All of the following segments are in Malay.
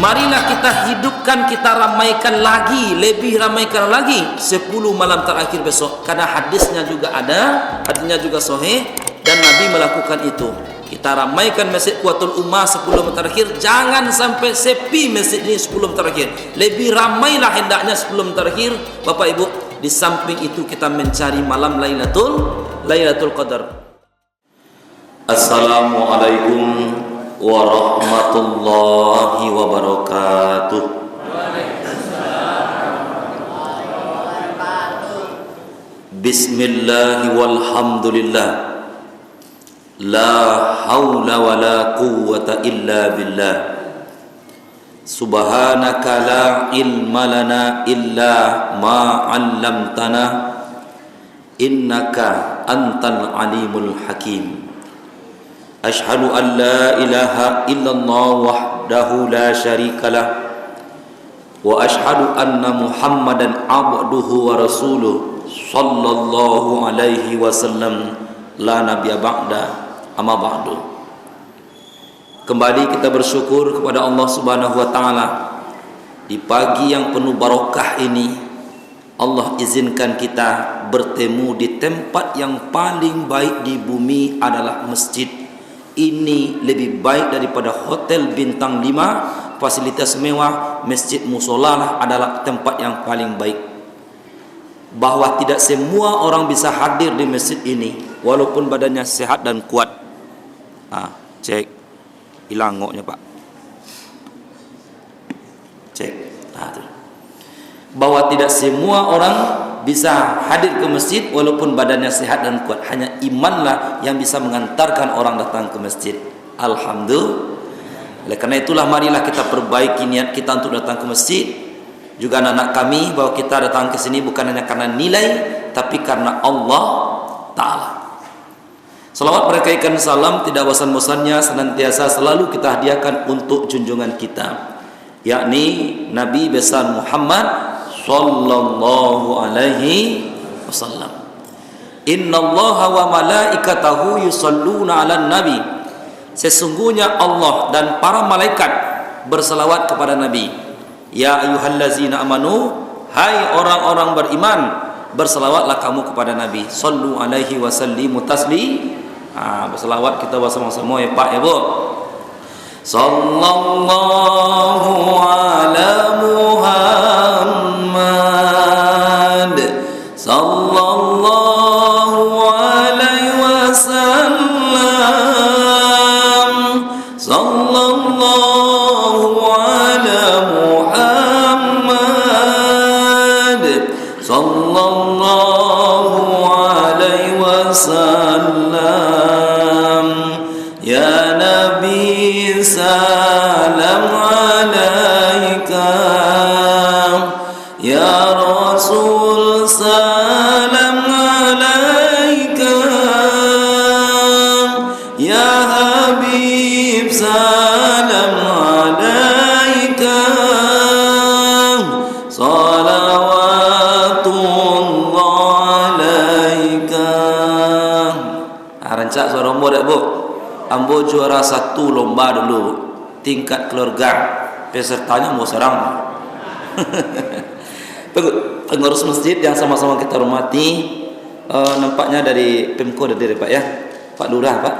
Marilah kita hidupkan, kita ramaikan lagi, lebih ramaikan lagi 10 malam terakhir besok. Karena hadisnya juga ada, hadisnya juga sahih dan Nabi melakukan itu. Kita ramaikan masjid Quwwatul Ummah 10 malam terakhir. Jangan sampai sepi masjid ini 10 malam terakhir. Lebih ramailah hendaknya 10 malam terakhir. Bapak Ibu, di samping itu kita mencari malam Lailatul Qadar. Assalamualaikum warahmatullahi wabarakatuh. Bismillah walhamdulillah, la haula wa la quwwata illa billah. Subhanaka la ilma lana illa ma 'allamtana, innaka antal alimul hakim. Ashhadu an la ilaha illallah wahdahu la syarikalah, wa ashhadu anna Muhammadan abduhu wa rasuluh sallallahu alaihi wasallam, la nabiyya ba'da, amma ba'du. Kembali kita bersyukur kepada Allah Subhanahu wa taala. Di pagi yang penuh barokah ini Allah izinkan kita bertemu di tempat yang paling baik di bumi adalah masjid. Ini lebih baik daripada hotel bintang 5, fasilitas mewah. Masjid musola adalah tempat yang paling baik. Bahwa tidak semua orang bisa hadir di masjid ini walaupun badannya sehat dan kuat. Cek, hilang ngoknya Pak. Cek. Bahwa tidak semua orang bisa hadir ke masjid walaupun badannya sehat dan kuat. Hanya imanlah yang bisa mengantarkan orang datang ke masjid. Alhamdulillah. Oleh karena itulah marilah kita perbaiki niat kita untuk datang ke masjid. Juga anak-anak kami, bahwa kita datang ke sini bukan hanya karena nilai, tapi karena Allah Ta'ala. Salawat berekaikan salam tidak bosan-bosannya senantiasa selalu kita hadiahkan untuk junjungan kita, yakni Nabi besar Muhammad sallallahu alaihi wasallam. Innallaha wa malaikatahu yusalluna 'alan nabi. Sesungguhnya Allah dan para malaikat berselawat kepada Nabi. Ya ayyuhallazina amanu, hai orang-orang beriman, berselawatlah kamu kepada Nabi. Sallu alaihi wasallimu taslim. Berselawat kita bersama-sama ya Pak ya Bu. Sallallahu ala Muhammad, sallallahu alaihi wasallam, sallallahu ala Muhammad, sallallahu alaihi wasallam. Ya Nabi salam alaika, ya Rasul salam alaika, ya Habib salam alaika, salawatullah alaika. Rancak suara ambo dak Bu? Ambo juara 1 lomba dulu tingkat keluarga, pesertanya mau serang. Pengurus masjid yang sama-sama kita hormati, nampaknya dari Pemko dari Pak ya, Pak Lurah Pak,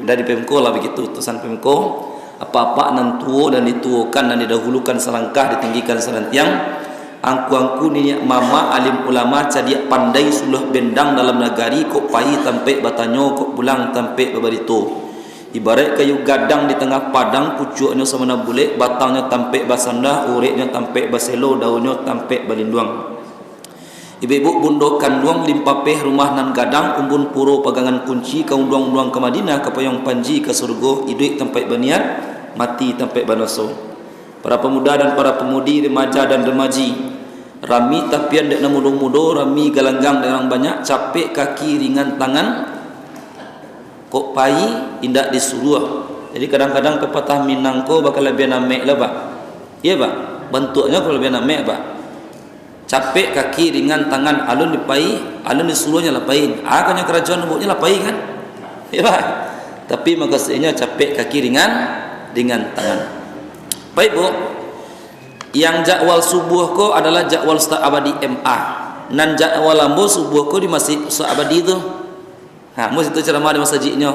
dari Pemko lah begitu, utusan Pemko. Apa-apa nantuo dan dituokan dan didahulukan selangkah, ditinggikan selantiang. Angku-angku niniak mama alim ulama cadiak pandai suluh bendang dalam nagari, kok pai tampe batanyo, kok pulang tampe babarito. Ibarat kayu gadang di tengah padang, pucuknya semana bulik, batangnya tampe basanda, ureknya tampe baselo, daunnya tampe balinduang. Ibu-ibu bundo kanduang limpapeh rumah nan gadang, umbun puro pegangan kunci, kaum duang-duang ke Madinah, ke payung panji ke surga, iduik tampe baniat, mati tampe banaso. Para pemuda dan para pemudi, remaja dan remaji, rami tapian dek namudo-mudo, rami galanggang dengan banyak, capek kaki ringan tangan, kok pai indak disuruh. Jadi kadang-kadang pepatah Minang ko bakal lebih namek lah Pak. Iya Pak, bentuknya kalau lebih namek Pak. Capek kaki ringan tangan, alun dipai, alun disuruhnya lapain. Kanya kerajaan nubuknya lapain kan? Iya Pak. Tapi maksudnya capek kaki ringan dengan tangan. Baik Bu, yang jakwal subuh ko adalah jakwal Ustaz Abadi MA, nan jakwal lambo subuh ko di Masjid Ustaz Abadi tu. Mus itu ceramah di masjidnya,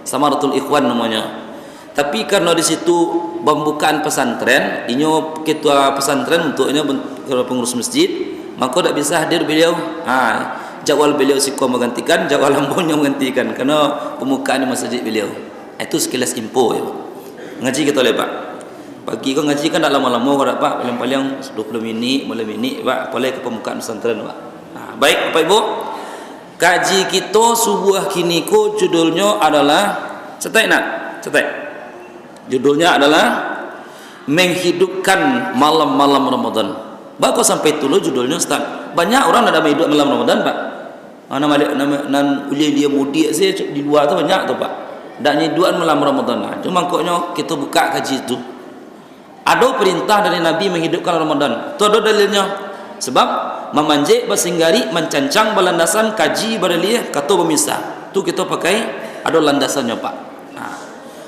Samaratul Ikhwan namanya. Tapi karena di situ pembukaan pesantren, inyo ketua pesantren untuknya pengurus masjid, maka tidak bisa hadir beliau. Jakwal beliau siko menggantikan, jakwal lambonya menggantikan karena pembukaan di masjid beliau. Itu sekilas info ya. Ngaji kita oleh Pak. Pagi kau ngaji kan tak lama-lama kau Pak, paling-paling 20 minit, malam minit Pak, boleh ke pembukaan pesantren Pak. Baik Bapak Ibu. Kaji kita subuh kini ko judulnya adalah cetek. Judulnya adalah menghidupkan malam-malam Ramadan. Bako sampai dulu judulnya Ustaz. Banyak orang ada hidup malam Ramadan Pak. Nan ulia mudi saya di luar tu banyak tu Pak. Dak nyiduan malam Ramadan. Cuma koknya kita buka kaji itu. Ada perintah dari Nabi menghidupkan Ramadan. Tu ada dalilnya. Sebab memanjik bersinggari mencancang berlandasan kaji berliah kata pemisah. Tu kita pakai ada landasannya Pak.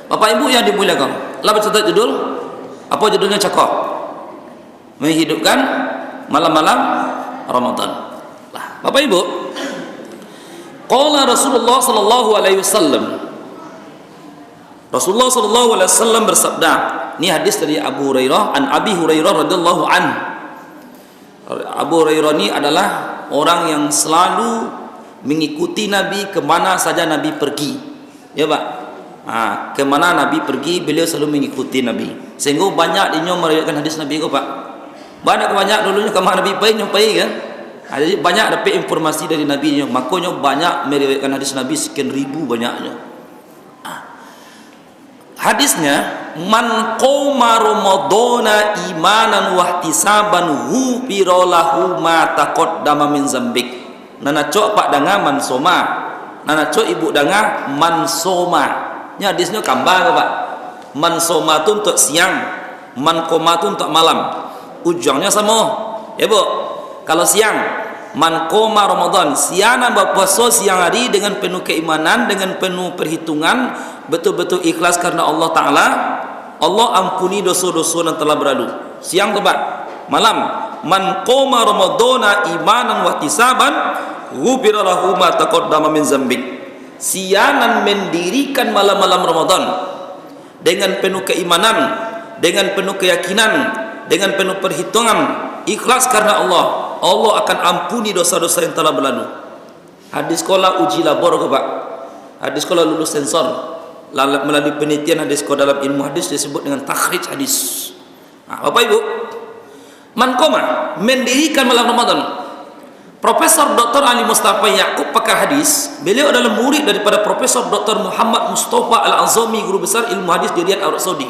Bapak Ibu yang dimuliakan, lah baca judul apa judulnya cakap menghidupkan malam-malam Ramadan. Lah Bapak Ibu, qala Rasulullah sallallahu alaihi wasallam, Rasulullah sallallahu alaihi wasallam bersabda, ini hadis dari Abu Hurairah, an Abi Hurairah radhiyallahu an. Abu Hurairah ini adalah orang yang selalu mengikuti Nabi kemana saja Nabi pergi, ya Pak. Kemana Nabi pergi beliau selalu mengikuti Nabi, sehingga banyak dia meriwayatkan hadis Nabi ko Pak. Banyak dulunya kemana Nabi pergi kan. Jadi banyak dapat informasi dari Nabi nya, makanya banyak meriwayatkan hadis Nabi sekian ribu banyaknya. Hadisnya, man qoma ramadana imanan wa ihtisaban ghufira lahu ma taqaddama min zambik. Nana cok Pak danga man soma, nana cok ibu danga man soma. Nya hadisnya kambang Pak. Man soma tu untuk siang, man qoma tu untuk malam. Ujungnya sama. Ya Bu. Kalau siang, man qoma Ramadan, siana berpuasa siang hari dengan penuh keimanan, dengan penuh perhitungan, betul-betul ikhlas karena Allah Taala. Allah ampuni dosa-dosa yang telah berlalu. Siang tu Pak. Malam, man qoma Ramadana imanan wa ihtisaban ghufira lahu ma taqaddama min zambik. Sianan mendirikan malam-malam Ramadan dengan penuh keimanan, dengan penuh keyakinan, dengan penuh perhitungan, ikhlas karena Allah, Allah akan ampuni dosa-dosa yang telah berlalu. Hadis sekolah uji labor ke Pak. Hadis sekolah lulus sensor melalui penelitian hadis sekolah dalam ilmu hadis disebut dengan takhrij hadis. Bapak Ibu, man qoma mendirikan malam Ramadan. Profesor Dr. Ali Mustafa Yaqub pakar hadis, beliau adalah murid daripada Profesor Dr. Muhammad Mustafa Al-Azami, guru besar ilmu hadis di Riyadh Arab Saudi.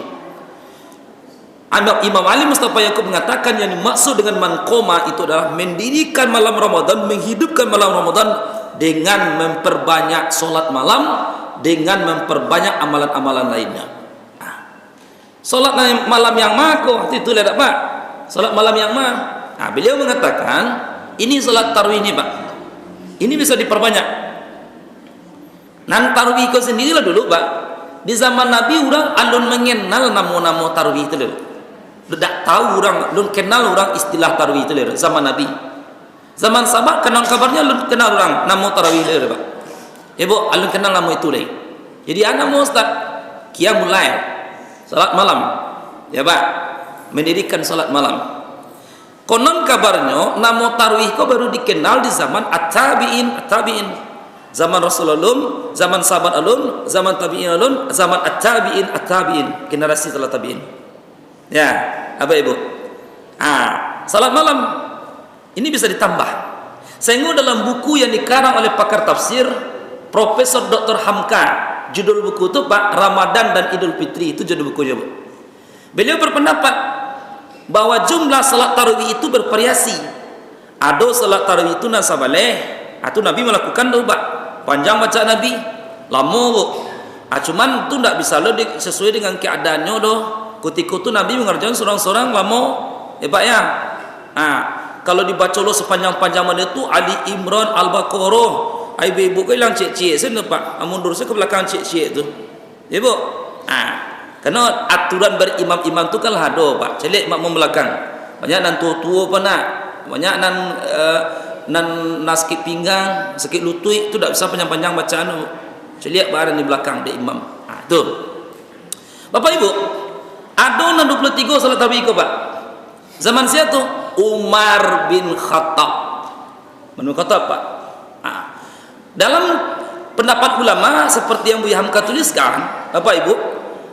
Imam Ali Mustafa Yaqub mengatakan yang dimaksud dengan man qoma itu adalah mendirikan malam Ramadan, menghidupkan malam Ramadan dengan memperbanyak solat malam, dengan memperbanyak amalan-amalan lainnya. Solat malam yang mako itu lihat Pak. Solat malam yang beliau mengatakan ini solat tarawih ini Pak, ini bisa diperbanyak. Nan tarawih kau sendirilah dulu Pak. Di zaman Nabi orang alun mengenal nama-nama tarawih itu loh. Tidak tahu orang, alun kenal orang istilah tarawih itu loh. Zaman Nabi, zaman sahabat kenal kabarnya, alun kenal orang nama tarawih itu loh Pak. Ya Bu, alun kenal nama itu deh. Jadi anak mau Ustaz qiyamul lail, salat malam, ya Pak, mendirikan salat malam. Konon kabarnya nama tarawih kau baru dikenal di zaman at-tabi'in. Zaman Rasulullah, zaman sahabat alun, zaman tabi'in alun, zaman at-tabi'in, generasi setelah tabi'in. Ya, apa Ibu? Salat malam ini bisa ditambah. Sehingga dalam buku yang dikarang oleh pakar tafsir Profesor Dr. Hamka, judul buku itu Pak, Ramadan dan Idul Fitri, itu judul bukunya Bu. Beliau berpendapat bahwa jumlah salat tarawih itu bervariasi. Ada salat tarawih itu nasabaleh, atau Nabi melakukan tu Pak, panjang baca Nabi, lama Bu. Cuman tu tidak bisa lo sesuai dengan keadaannya doh. Ketika itu Nabi mengerjakan seorang-seorang lama, ya Pak ya. Kalau dibaca lo sepanjang-panjang mana itu Ali Imran Al-Baqarah, ibu-ibu kau yang cek-cek sana Pak, mundur saya ke belakang cek-cek itu, ya Bu. Karena aturan berimam-imam tu kan hado Pak. Celik makmum belakang. Banyak nan tua-tua apa nak. Banyak nan sakit pinggang, sakit lutut tu tak bisa panjang-panjang bacaan tu. Celik barang di belakang dia imam. Tu. Bapak Ibu, ada nan 23 salat tarawih ko Pak. Zaman siapa tu? Umar bin Khattab. Bin Khattab Pak. Dalam pendapat ulama seperti yang Buya Hamka tuliskan, Bapak Ibu,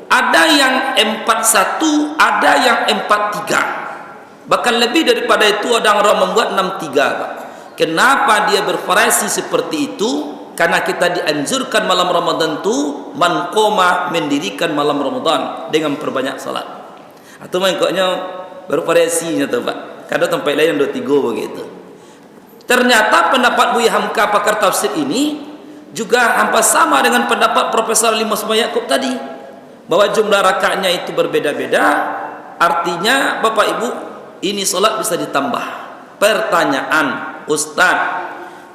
ada yang 41, ada yang 43. Bahkan lebih daripada itu ada orang membuat 63 Pak. Kenapa dia bervariasi seperti itu? Karena kita dianjurkan malam Ramadan itu man qoma, mendirikan malam Ramadan dengan perbanyak salat. Atau mengikutnya bervariasinya tuh Pak. Kadang tempat lain 23 begitu. Ternyata pendapat Buya Hamka pakar tafsir ini juga hampir sama dengan pendapat Profesor Ali Musma Yaakob tadi, bahwa jumlah rakaatnya itu berbeda-beda. Artinya Bapak Ibu, ini solat bisa ditambah. Pertanyaan, Ustaz,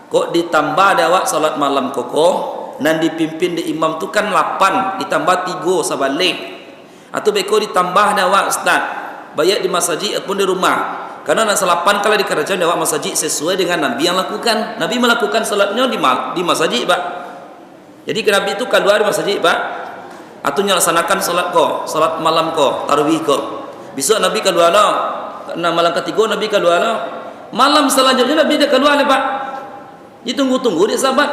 kok ditambah ada solat malam kokoh dan dipimpin di imam tu kan 8 ditambah 3 sabalik, atau beko ditambah ada Ustaz bayar di masjid ataupun di rumah? Karena nak salapan kalau di kerajaan awak masjid sesuai dengan Nabi yang lakukan. Nabi melakukan salatnya di masjid Pak. Jadi Nabi itu keluar di masjid Pak, atau melaksanakan salat malam ko, tarawih ko. Besok Nabi keluar lah. Nah, malam ketiga Nabi keluar lah. Malam selanjutnya Nabi dah keluar lah Pak. Ditunggu-tunggu dia sahabat.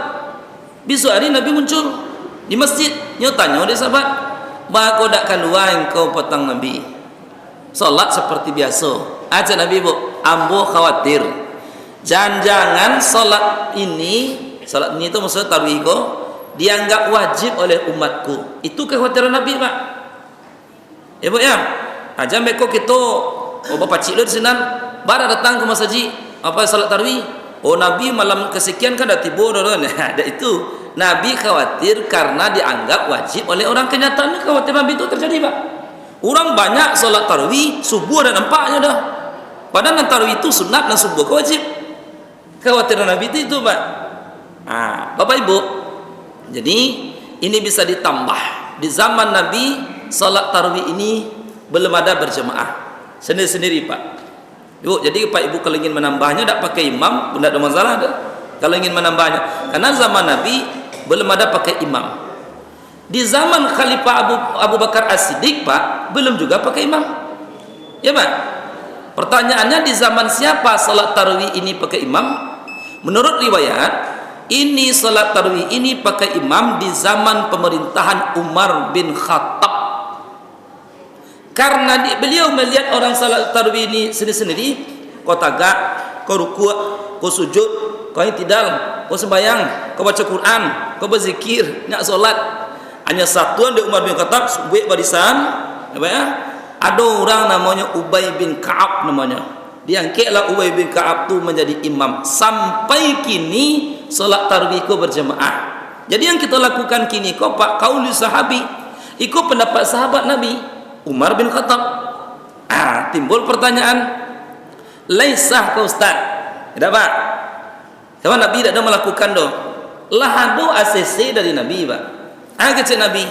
Besok hari Nabi muncul di masjid. Dia tanya dia sahabat, "Ba kau dak keluar engkau petang Nabi?" Salat seperti biasa. Aja Nabi Bu, ambo khawatir jangan-jangan salat ini itu maksudnya tarawih ko dianggap wajib oleh umatku. Itu kekhawatiran Nabi Pak. Ya Bu ya. Aja meko kita bapak cik lu di sana baru datang ke masjid apa salat tarawih. Oh Nabi malam kesekian kan dah tiba dah. Ada itu. Nabi khawatir karena dianggap wajib oleh orang. Kenyataannya khawatir Nabi itu terjadi Pak. Orang banyak salat tarawih subuh dan nampaknya dah. Padahal tarawih itu sunat dan subuh wajib. Kekhawatiran Nabi itu Pak. Bapak Ibu, jadi ini bisa ditambah. Di zaman Nabi salat tarawih ini belum ada berjemaah, sendiri-sendiri Pak. Ibu, jadi Pak Ibu kalau ingin menambahnya tak pakai imam, tidak ada masalah dah. Kalau ingin menambahnya, karena zaman Nabi belum ada pakai imam. Di zaman Khalifah Abu Bakar As-Siddiq Pak, belum juga pakai imam. Ya Pak. Pertanyaannya, di zaman siapa salat tarawih ini pakai imam? Menurut riwayat, ini salat tarawih ini pakai imam di zaman pemerintahan Umar bin Khattab. Karena beliau melihat orang salat tarawih ini sendiri-sendiri, kau tagak, kau rukuk, kau sujud, kau i'tidal, kau sembahyang, kau baca Quran, kau berzikir, nak solat. Hanya satuan di Umar bin Khattab, buat barisan, ya. Ada orang namanya Ubay bin Ka'ab namanya. Diangkatlah Ubay bin Ka'ab tu menjadi imam. Sampai kini solat tarawih ko berjemaah. Jadi yang kita lakukan kini ko Pak, qauli sahabi, ikut pendapat sahabat Nabi Umar bin Khattab. Timbul pertanyaan, laisah ka Ustaz? Tidak Pak. Karena Nabi tidak ada melakukan doh. Lah ada ACC dari Nabi Pak. Kata Nabi,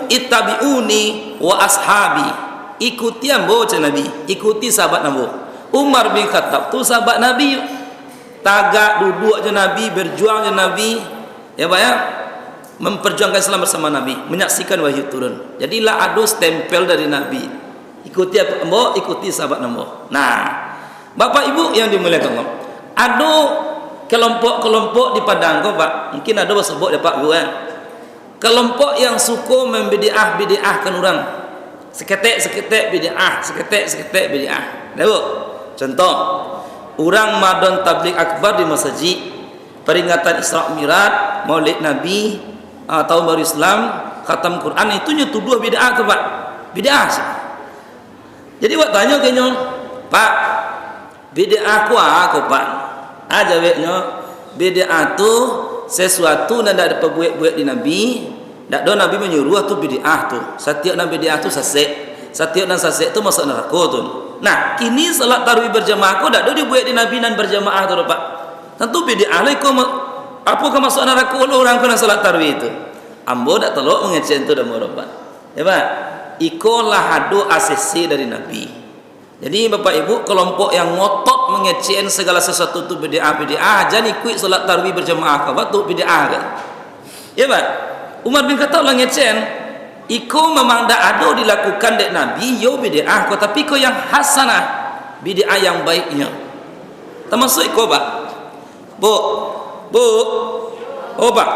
ittabi'uni wa ashabi. Ikuti ambo cakap Nabi, ikuti sahabat Nabi. Umar bin Khattab tu sahabat Nabi. Tagak duduk je Nabi, berjuang je Nabi. Ya Pak ya. Memperjuangkan Islam bersama Nabi, menyaksikan wahyu turun. Jadilah ada stempel dari Nabi. Ikuti ambo, ikuti sahabat Nabi. Nah, Bapak Ibu yang dimuliakan Allah, ada kelompok-kelompok di Padang kok Pak. Mungkin ada sebut ya Pak Bu ya. Kelompok yang suka membidiah-bidiahkan orang. Seketek bidiah, seketek bidiah. Tahu? Contoh, orang madon tabligh akbar di masjid, peringatan Isra Mi'raj, Maulid Nabi, tahun baru Islam, khatam Quran, itu tuduh bidiah ke Pak. Bidiah. Jadi buat tanya kayaknya, Pak, bidiah aku Pak. Jawabnya, bidiah tu sesuatu yang tidak ada perbuat di Nabi. Tak ada Nabi menyuruh tu bid'ah tu. Setiap Nabi bid'ah tu sesek. Setiap dan sesek tu masuk neraka tu. Nah, kini salat tarawih berjamaah ko tak ada dibuat di Nabi dan berjamaah tu Pak. Tentu bid'ah lah ko apa ke masuk neraka orang kena salat tarawih itu. Ambo tak telok mengecen tu dah Pak. Ya Pak, ikolah hado ACC dari Nabi. Jadi Bapak Ibu, kelompok yang ngotot mengecen segala sesuatu itu bid'ah, jadi ikut solat tarawih berjamaah ke waktu bid'ah kan? Ya Pak, Umar bin Khattab lah ngecen, iko memang dak ada dilakukan dek Nabi, yo bid'ah ko, tapi ko yang hasanah, bid'ah yang baiknya. Termasuk iko Pak. Bu, oh Pak,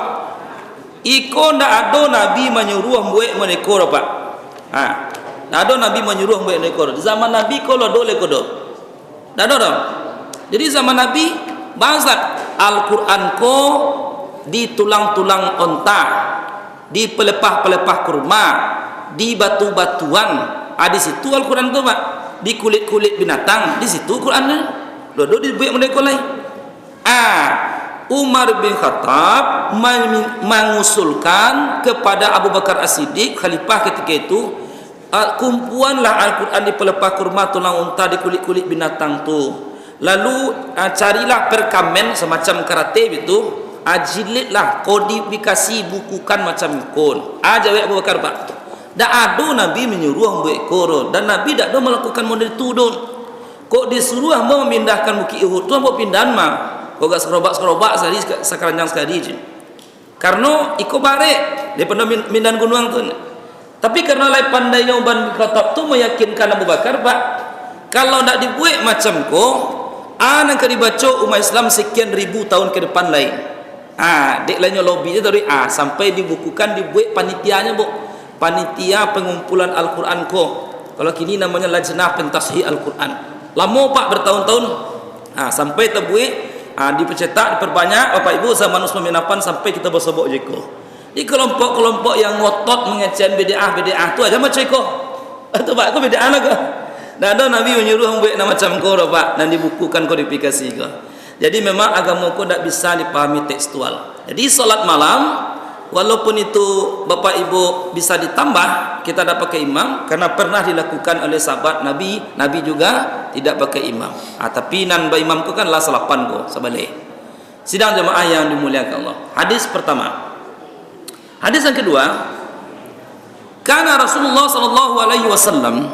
iko ndak ada Nabi menyuruh buat menekor Pak. Ndak ada Nabi menyuruh buat menekor. Zaman Nabi kalau dole kodo, ndak ada dong. Jadi zaman Nabi bahasa Al-Quran ko di tulang-tulang onta, di pelepah-pelepah kurma, di batu-batuan. Di situ Al-Quran tu Pak. Di kulit-kulit binatang, di situ Qurannya. Dodo dibuat menekor lain. Umar bin Khattab mengusulkan kepada Abu Bakar As-Siddiq khalifah ketika itu, kumpuanlah Al-Quran di pelepah kurma, tulang unta, di kulit-kulit binatang tu. Lalu carilah perkamen semacam karate itu, jilidlah, kodifikasi, bukukan macam ikon. Jawab Abu Bakar Pak, tak ada Nabi menyuruh buat koron, dan Nabi tak ada melakukan model tu don. Kok disuruh mau memindahkan Bukit Uhud tu, mau pindahan mah kok gak serobak sekali sekeranjang sekali je. Karena iko barek daripada mindan gunung tu. Tapi karena lai pandainya Umar bin Khattab tu meyakinkan Abu Bakar Pak, kalau nak dibuat macam ko, nak dibaca umat Islam sekian ribu tahun ke depan lain. Dek lainnya lobby je tadi, sampai dibukukan, dibuat panitianya Bu. Panitia pengumpulan Al-Quran ko. Kalau kini namanya Lajnah Pentashih Al-Quran. Lama Pak, bertahun-tahun. Sampai terbuat, dipercetak, diperbanyak Bapak Ibu zaman Utsman bin Affan, sampai kita bersobok jeko. Di kelompok-kelompok yang ngotot mengecen bid'ah tu aja macam iko. Itu Pak, aku bid'ah lah ke? Dan ada Nabi menyuruh buat macam ko Pak, dan dibukukan kodifikasi ke. Jadi memang agama ko tak bisa dipahami tekstual. Jadi solat malam walaupun itu Bapak Ibu bisa ditambah, kita tak pakai imam karena pernah dilakukan oleh sahabat Nabi. Nabi juga tidak pakai imam. Tapi nan ba imam ku kan lah salapan ko sabalik. Sidang jemaah yang dimuliakan Allah. Hadis pertama. Hadis yang kedua, karena Rasulullah sallallahu alaihi wasallam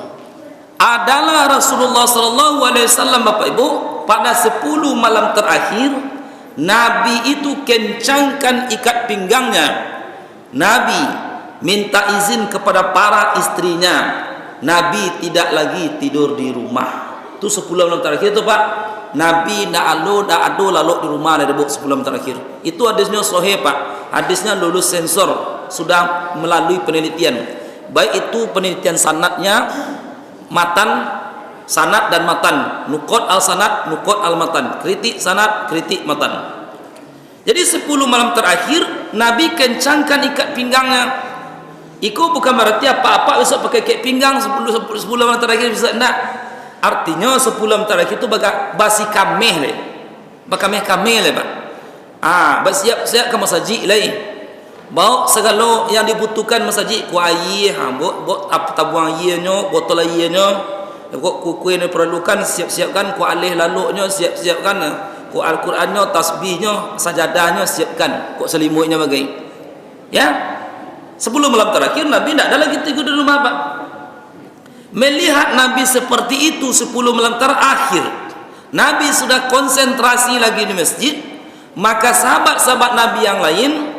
adalah Rasulullah sallallahu alaihi wasallam Bapak Ibu, pada 10 malam terakhir Nabi itu kencangkan ikat pinggangnya. Nabi minta izin kepada para istrinya. Nabi tidak lagi tidur di rumah. Itu 10 malam terakhir itu Pak. Nabi dak ado lalu di rumah ada 10 malam terakhir. Itu hadisnya sahih Pak. Hadisnya lulus sensor, sudah melalui penelitian. Baik itu penelitian sanadnya, matan, sanad dan matan, nukot al sanad, nukot al matan, kritik sanad, kritik matan. Jadi 10 malam terakhir Nabi kencangkan ikat pinggangnya. Itu bukan berarti apa-apa besok pakai ikat pinggang 10 malam terakhir bisa enggak. Artinya 10 malam terakhir itu basi kameh le. Bakameh kameh le Pak. Bersiap-siap ke masjid lain. Bawa segala yang dibutuhkan masjid, ku air, buat tabung airnya, botol airnya, kuku yang diperlukan siap-siapkan, ku alih laluknya siap-siapkan, ku Al-Qurannya, tasbihnya, sajadahnya siapkan, ku selimutnya bagai. Ya. 10 malam terakhir Nabi tidak ada lagi tidur di rumah Pak. Melihat Nabi seperti itu 10 malam terakhir, Nabi sudah konsentrasi lagi di masjid, maka sahabat-sahabat Nabi yang lain,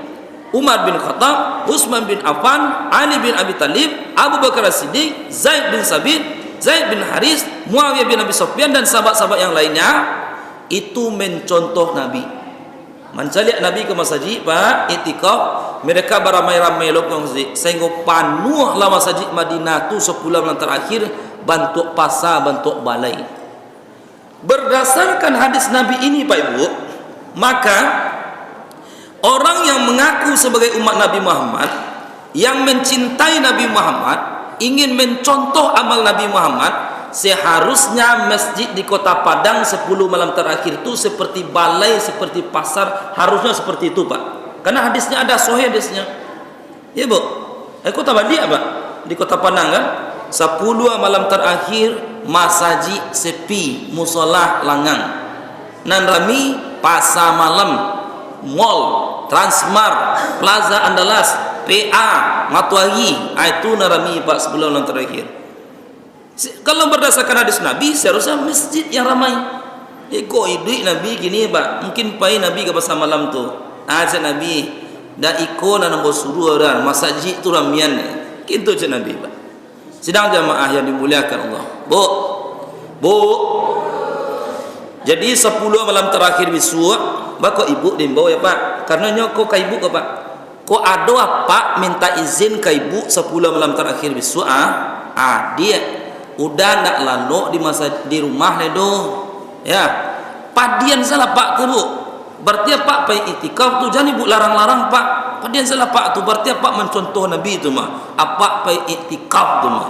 Umar bin Khattab, Utsman bin Affan, Ali bin Abi Thalib, Abu Bakar As-Siddiq, Zaid bin Sabit, Zaid bin Haris, Muawiyah bin Abi Sufyan, dan sahabat-sahabat yang lainnya itu mencontoh Nabi. Mencari Nabi ke masjid Pak, itikaf, mereka beramai-ramai lokong masjid sehingga penuhlah masjid Madinah tu 10 malam terakhir, bentuk pasar, bentuk balai. Berdasarkan hadis Nabi ini Pak Ibu, maka orang yang mengaku sebagai umat Nabi Muhammad, yang mencintai Nabi Muhammad, ingin mencontoh amal Nabi Muhammad, seharusnya masjid di Kota Padang 10 malam terakhir itu seperti balai, seperti pasar, harusnya seperti itu Pak. Karena hadisnya ada, sahih hadisnya. Ya Bu, Kota Badia Pak, di Kota Padang kan, 10 malam terakhir masjid sepi, musola langang. Nan rami pasar malam, mall, Transmart, Plaza Andalas, PA matuari itu narami pak sebulan yang terakhir. Kalau berdasarkan hadis Nabi seharusnya masjid yang ramai. Kok idui Nabi gini pak, mungkin pai Nabi ke pasal malam tu aja Nabi dah ikon dan nombor suruh orang masjid tu ramian gitu je Nabi pak. Sidang jamaah yang dimuliakan Allah, bu jadi 10 malam terakhir besok bako ibu dimbau ya pak, karena nyoko ke ibu ke pak, kok ada apa minta izin ke ibu 10 malam terakhir besok dia udah nak lalu di rumah ledo ya padian salah pak tu bu, berarti pak pai itikaf tu jangan ibu larang-larang pak, padian salah pak tu berarti pak mencontoh Nabi tu mah apa pai itikaf tu mah.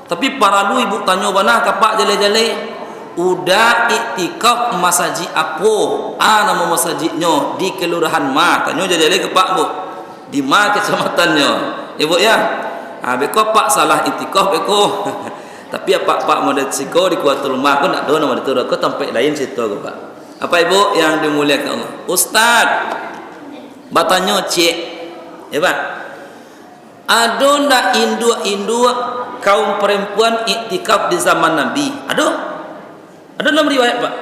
Tapi para lu ibu tanya bana ka pak jale-jale udah itikaf masjid apa nama masjidnya di kelurahan ma, tanya jale ke pak bu di ma kecamatannya ibu ya beko pak salah itikaf beko tapi pak model siko di kuatul rumah aku nak dono model tu aku tempat lain situ aku pak. Apa ibu yang dimuliakan Allah, Ustaz bertanya cik ya pak, ada ndak induk kaum perempuan iktikaf di zaman Nabi? Ada dalam riwayat pak,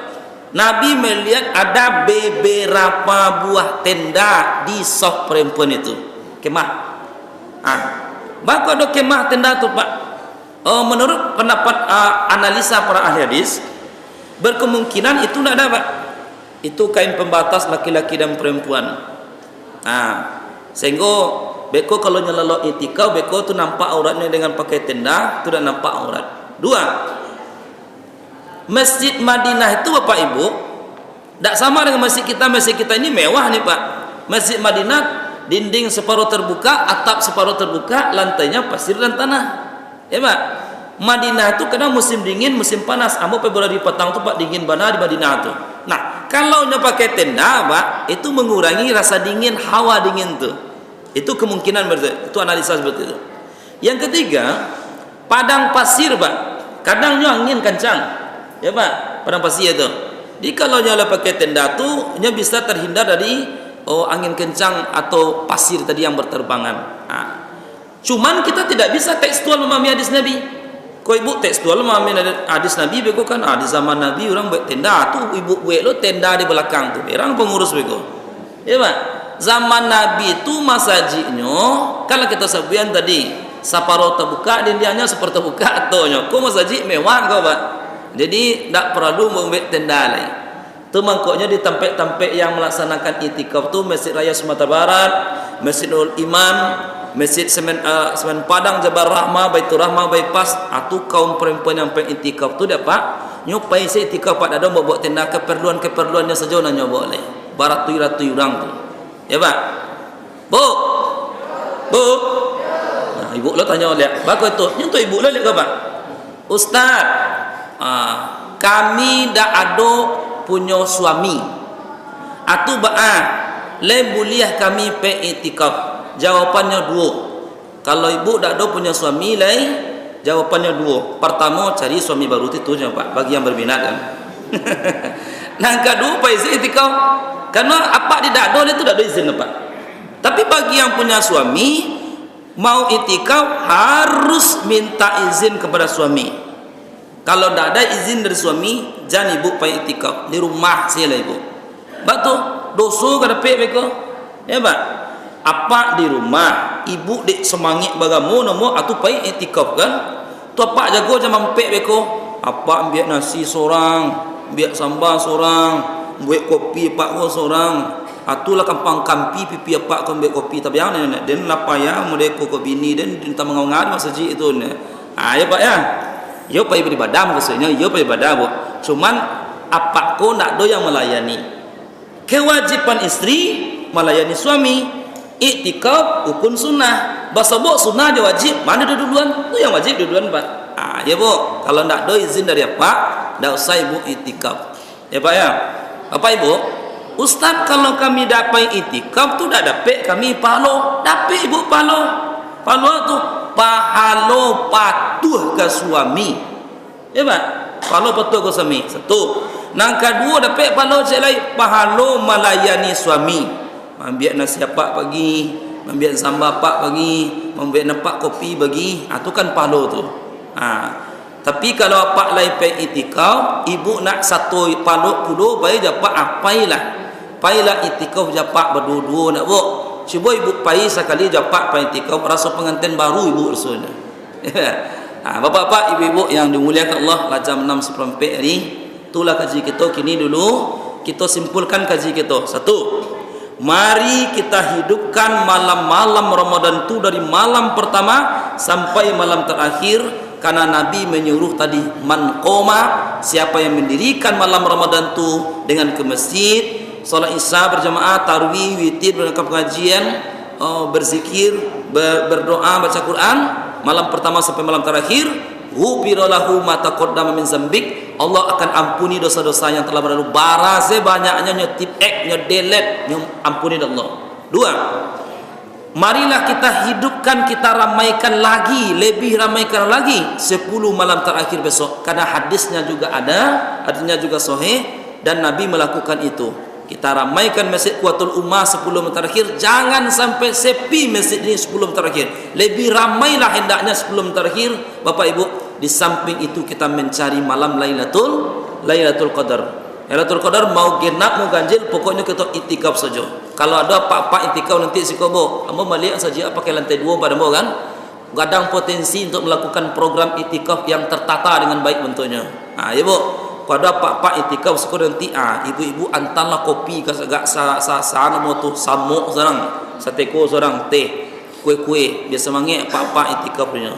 Nabi melihat ada beberapa buah tenda di sof perempuan itu, kemah bako ada kemah tenda tu pak. Menurut pendapat analisa para ahli hadis berkemungkinan itu tidak ada pak, itu kain pembatas laki-laki dan perempuan. Sehingga beko kalau nyelalo itikaf beko tu nampak auratnya dengan pakai tenda, tu dah nampak aurat. 2, Masjid Madinah itu bapak ibu tak sama dengan masjid kita. Masjid kita ini mewah nih pak. Masjid Madinah dinding separuh terbuka, atap separuh terbuka, lantainya pasir dan tanah ya pak. Madinah itu kadang musim dingin musim panas. Amo Februari petang tu pak dingin bana di Madinah tu. Nah kalau nya pakai tenda pak, itu mengurangi rasa dingin, hawa dingin tu. Itu kemungkinan itu analisa seperti itu. Yang ketiga, padang pasir pak, kadang nya angin kencang ya pak, padang pasir itu. Jadi kalau nya pakai tenda tu nya bisa terhindar dari angin kencang atau pasir tadi yang berterbangan. Cuman kita tidak bisa tekstual memahami hadis Nabi. Kau ibu tekstual memahami hadis Nabi bego kan di zaman Nabi orang buat tenda tu ibu buat lo tenda di belakang tu orang pengurus bego ya pak. Zaman Nabi tu masjidnya kalau kita sebutkan tadi separuh terbuka, dindingnya seperti terbuka atonya kau masjid mewah kau pak, jadi tak perlu membuat tenda lain. Tu mangkoknya di tempat-tempat yang melaksanakan itikaf tu Masjid Raya Sumatera Barat, Masjidul Iman, Masjid Semen Padang, Jabal Rahmah, Baitur Rahmah, Bypass. Atu kaum perempuan yang pengen itikaf tu dapat nyupai saya itikaf pada ada buat tenda keperluannya saja nak nyoba boleh. Baratus-ratus orang tu. Ya pak. Bu. Nah, ibu lo tanya lihat. Bagus tu. Nyentuh ibu lo lihat ke pak? Ustaz, kami dah ada punya suami. Atu le buliah kami pe itikaf. Jawapannya 2. Kalau ibu tak ada punya suami lain, jawapannya 2. Pertama cari suami baru itu je pak, bagi yang berminat kan. Yang kedua pak izin itikaf, karena apa dia tak ada itu tak ada izin pak. Tapi bagi yang punya suami mau itikaf harus minta izin kepada suami. Kalau tak ada izin dari suami, jangan ibu pak itikaf di rumah saya lah ibu. Batu dosa kada pe beko, ya pak. Apa di rumah ibu dek semangit bagamu namo atu pai itikaf kan tu apa jago jam mampek beko apa ambil nasi seorang, ambil sambal seorang, buat kopi pak ko seorang, atulah kampang kampi pipi apa ko ambil kopi tapi yang ni den lapa ya mode ko bini den dinta mengaungan masjid itu ne ya pak ya yo pai beribadah maksudnya yo pai ibadah bu, cuman apa ko nak do yang melayani. Kewajiban istri melayani suami. Iktikaf hukum sunnah. Bahasa bu sunnah dia wajib, mana dia duluan? Tu yang wajib duluan pak. Ya bu, kalau tak ada izin dari pak, tak usah ibu iktikaf. Ya pak ya. Apa ibu? Ustaz kalau kami dapat iktikaf tu dah dapat kami pahala. Dapat ibu pahala. Pahala tu pahala patuh ke suami. Ya pak. Pahala patuh ke suami. Satu. Yang kedua dapat pahala lain pahala melayani suami. Ambil nasi apa pagi, membiak sambal pak bagi, membiak nepak kopi bagi, tu kan pahala tu. Tapi kalau pak lai pe itikaf, ibu nak satu pahala puluh baik dapat apailah. Pailah itikaf japak berdua-dua nak buat. Cuba ibu pai sekali japak pai itikaf rasa pengantin baru ibu rasanya. Bapak-bapak, ibu-ibu yang dimuliakan Allah, jam 6.14 ni, itulah kaji kita kini dulu. Kita simpulkan kaji kita. Satu, mari kita hidupkan malam-malam Ramadan tu dari malam pertama sampai malam terakhir, karena Nabi menyuruh tadi, man qoma, siapa yang mendirikan malam Ramadan tu dengan ke masjid, solat isya berjamaah, tarawih, witir, berangkat pengajian, berzikir, berdoa, baca Quran malam pertama sampai malam terakhir, ghufira lahu ma taqaddama min dzambik, Allah akan ampuni dosa-dosa yang telah berlalu. Barase banyaknya nyetip nyedelet, ampuni Allah. Dua, marilah kita hidupkan, kita ramaikan lagi, lebih ramaikan lagi 10 malam terakhir besok, karena hadisnya juga ada, hadisnya juga sahih, dan Nabi melakukan itu. Kita ramaikan masjid Quwatul Ummah 10 malam terakhir, jangan sampai sepi masjid ini 10 malam terakhir, lebih ramailah hendaknya 10 malam terakhir. Bapak Ibu, di samping itu kita mencari malam Lailatul Qadar. Lailatul Qadar mau genap mau ganjil, pokoknya kita itikaf saja. Kalau ada pak-pak itikaf nanti sikobo, amba balik saja pakai lantai 2 pada mau kan. Gadang potensi untuk melakukan program itikaf yang tertata dengan baik bentuknya. Ya Bu, pada pak-pak itikaf sekolah nanti ibu-ibu antarlah kopi ke agak sana mau tu samuk seorang, sateko seorang, teh, kue-kue, biasa manggil pak-pak itikaf punya.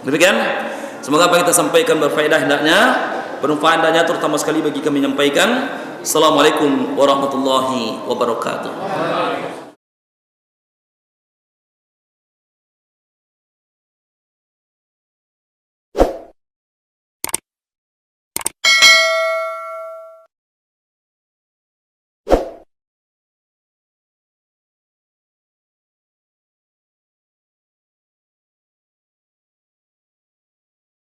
Demikian, semoga apa yang kita sampaikan berfaedah hendaknya, bermanfaat hendaknya, terutama sekali bagi kami menyampaikan. Assalamualaikum warahmatullahi wabarakatuh.